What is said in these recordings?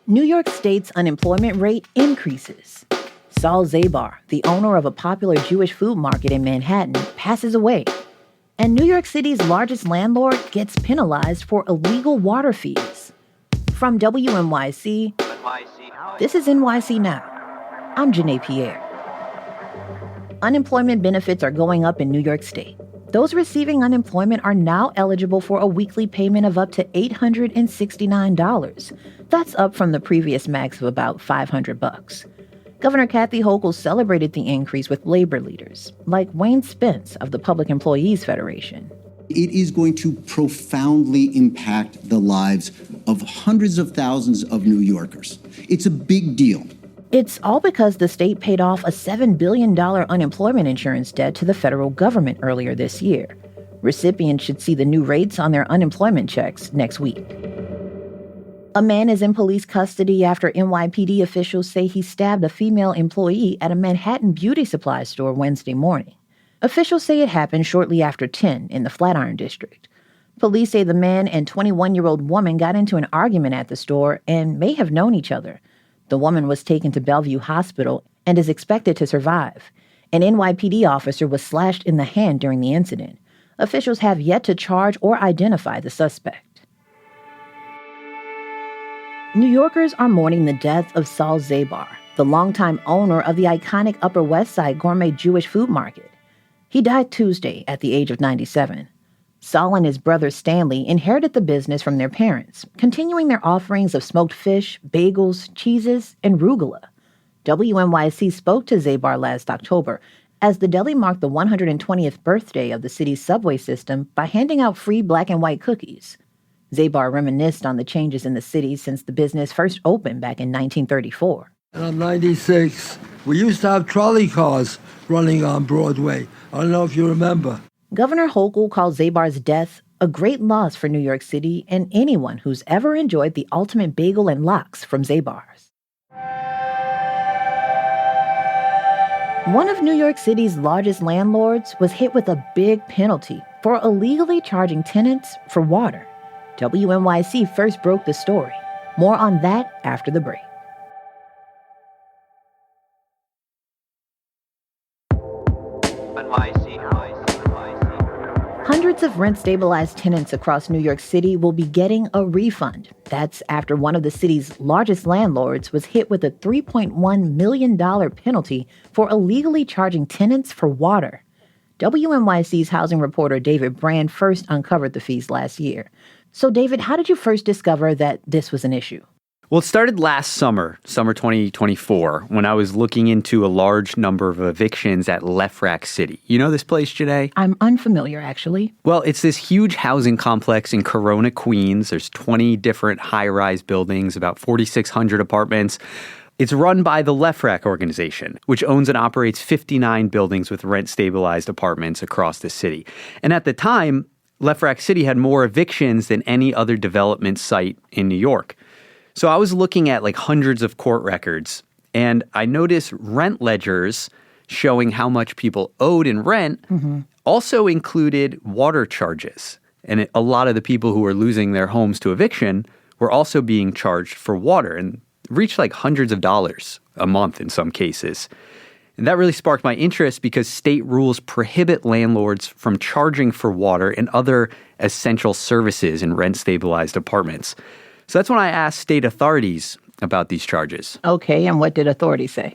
New York State's unemployment rate increases. Saul Zabar, the owner of a popular Jewish food market in Manhattan, passes away. And New York City's largest landlord gets penalized for illegal water fees. From WNYC, this is NYC Now. I'm Janae Pierre. Unemployment benefits are going up in New York State. Those receiving unemployment are now eligible for a weekly payment of up to $869. That's up from the previous max of about $500. Governor Kathy Hochul celebrated the increase with labor leaders, like Wayne Spence of the Public Employees Federation. It is going to profoundly impact the lives of hundreds of thousands of New Yorkers. It's a big deal. It's all because the state paid off a $7 billion unemployment insurance debt to the federal government earlier this year. Recipients should see the new rates on their unemployment checks next week. A man is in police custody after NYPD officials say he stabbed a female employee at a Manhattan beauty supply store Wednesday morning. Officials say it happened shortly after 10 in the Flatiron District. Police say the man and 21-year-old woman got into an argument at the store and may have known each other. The woman was taken to Bellevue Hospital and is expected to survive. An NYPD officer was slashed in the hand during the incident. Officials have yet to charge or identify the suspect. New Yorkers are mourning the death of Saul Zabar, the longtime owner of the iconic Upper West Side gourmet Jewish food market. He died Tuesday at the age of 97. Saul and his brother Stanley inherited the business from their parents, continuing their offerings of smoked fish, bagels, cheeses, and rugula. WNYC spoke to Zabar last October as the deli marked the 120th birthday of the city's subway system by handing out free black and white cookies. Zabar reminisced on the changes in the city since the business first opened back in 1934. In 96, we used to have trolley cars running on Broadway. I don't know if you remember. Governor Hochul called Zabar's death a great loss for New York City and anyone who's ever enjoyed the ultimate bagel and lox from Zabar's. One of New York City's largest landlords was hit with a big penalty for illegally charging tenants for water. WNYC first broke the story. More on that after the break. Hundreds of rent-stabilized tenants across New York City will be getting a refund. That's after one of the city's largest landlords was hit with a $3.1 million penalty for illegally charging tenants for water. WNYC's housing reporter David Brand first uncovered the fees last year. So, David, how did you first discover that this was an issue? Well, it started last summer 2024, when I was looking into a large number of evictions at Lefrak City. You know this place, Janae? I'm unfamiliar, actually. Well, it's this huge housing complex in Corona, Queens. There's 20 different high-rise buildings, about 4,600 apartments. It's run by the Lefrak organization, which owns and operates 59 buildings with rent-stabilized apartments across the city. And at the time, Lefrak City had more evictions than any other development site in New York. So I was looking at hundreds of court records, and I noticed rent ledgers showing how much people owed in rent also included water charges. And a lot of the people who were losing their homes to eviction were also being charged for water and reached hundreds of dollars a month in some cases. And that really sparked my interest because state rules prohibit landlords from charging for water and other essential services in rent-stabilized apartments. So that's when I asked state authorities about these charges. Okay, and what did authorities say?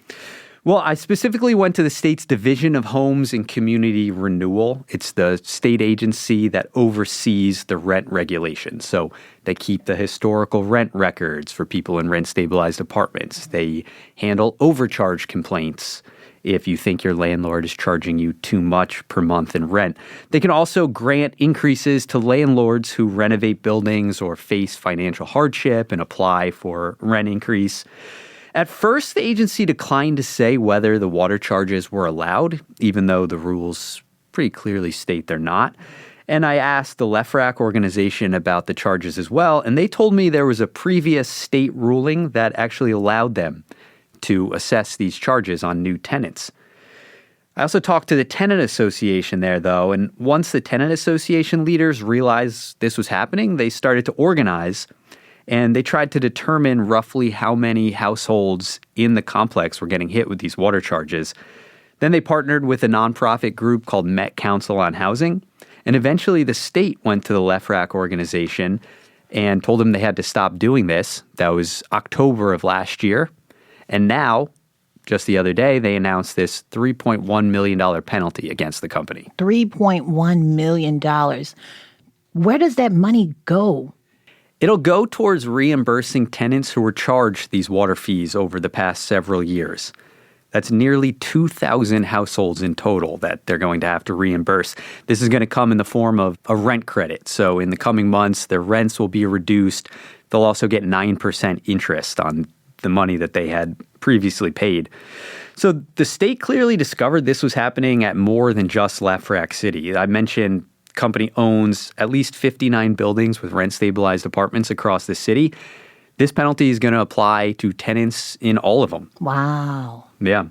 Well, I specifically went to the state's Division of Homes and Community Renewal. It's the state agency that oversees the rent regulations. So they keep the historical rent records for people in rent-stabilized apartments. They handle overcharge complaints if you think your landlord is charging you too much per month in rent. They can also grant increases to landlords who renovate buildings or face financial hardship and apply for rent increase. At first, the agency declined to say whether the water charges were allowed, even though the rules pretty clearly state they're not. And I asked the Lefrak organization about the charges as well, and they told me there was a previous state ruling that actually allowed them to assess these charges on new tenants. I also talked to the tenant association there, though, and once the tenant association leaders realized this was happening, they started to organize And they tried to determine roughly how many households in the complex were getting hit with these water charges. Then they partnered with a nonprofit group called Met Council on Housing. And eventually the state went to the LEFRAC organization and told them they had to stop doing this. That was October of last year. And now, just the other day, they announced this $3.1 million penalty against the company. $3.1 million. Where does that money go? It'll go towards reimbursing tenants who were charged these water fees over the past several years. That's nearly 2,000 households in total that they're going to have to reimburse. This is going to come in the form of a rent credit. So in the coming months, their rents will be reduced. They'll also get 9% interest on the money that they had previously paid. So the state clearly discovered this was happening at more than just LEFRAC City. I mentioned the company owns at least 59 buildings with rent-stabilized apartments across the city. This penalty is going to apply to tenants in all of them. Wow. Yeah.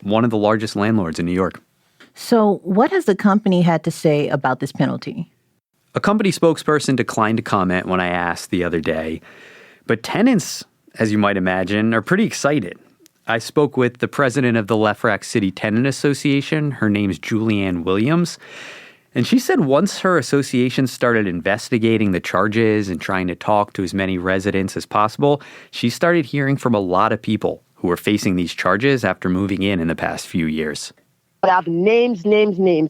One of the largest landlords in New York. So what has the company had to say about this penalty? A company spokesperson declined to comment when I asked the other day. But tenants, as you might imagine, are pretty excited. I spoke with the president of the LEFRAC City Tenant Association. Her name's Julianne Williams. And she said once her association started investigating the charges and trying to talk to as many residents as possible, she started hearing from a lot of people who were facing these charges after moving in the past few years. I have names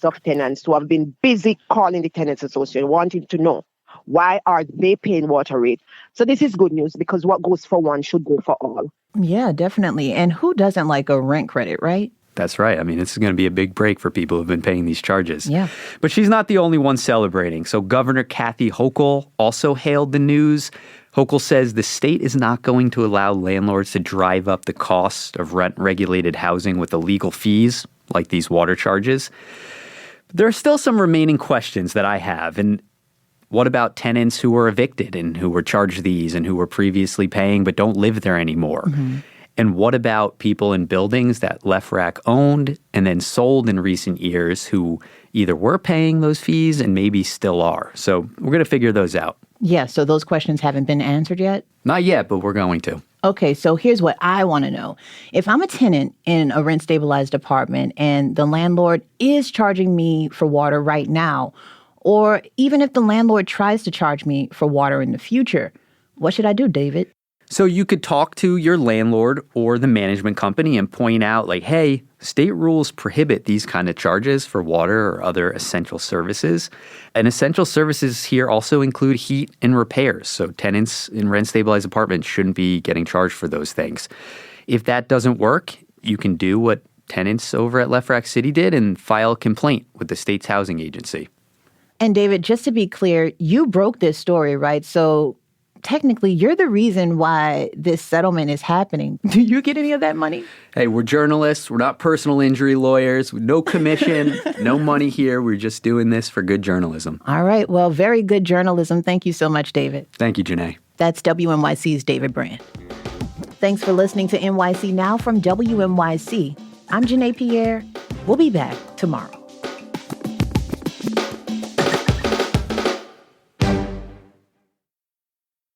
of tenants who have been busy calling the Tenants Association, wanting to know why are they paying water rate. So this is good news because what goes for one should go for all. Yeah, definitely. And who doesn't like a rent credit, right? That's right. I mean, this is going to be a big break for people who've been paying these charges. Yeah. But she's not the only one celebrating. So Governor Kathy Hochul also hailed the news. Hochul says the state is not going to allow landlords to drive up the cost of rent-regulated housing with illegal fees, like these water charges. But there are still some remaining questions that I have. And what about tenants who were evicted and who were charged these and who were previously paying but don't live there anymore? Mm-hmm. And what about people in buildings that LEFRAC owned and then sold in recent years who either were paying those fees and maybe still are? So we're going to figure those out. Yeah, so those questions haven't been answered yet? Not yet, but we're going to. Okay, so here's what I want to know. If I'm a tenant in a rent-stabilized apartment and the landlord is charging me for water right now, or even if the landlord tries to charge me for water in the future, what should I do, David? So you could talk to your landlord or the management company and point out like, hey, state rules prohibit these kind of charges for water or other essential services. And essential services here also include heat and repairs. So tenants in rent-stabilized apartments shouldn't be getting charged for those things. If that doesn't work, you can do what tenants over at LEFRAC City did and file a complaint with the state's housing agency. And David, just to be clear, you broke this story, right? So technically, you're the reason why this settlement is happening. Do you get any of that money? Hey, we're journalists. We're not personal injury lawyers. No commission, no money here. We're just doing this for good journalism. All right. Well, very good journalism. Thank you so much, David. Thank you, Janae. That's WNYC's David Brand. Thanks for listening to NYC Now from WNYC. I'm Janae Pierre. We'll be back tomorrow.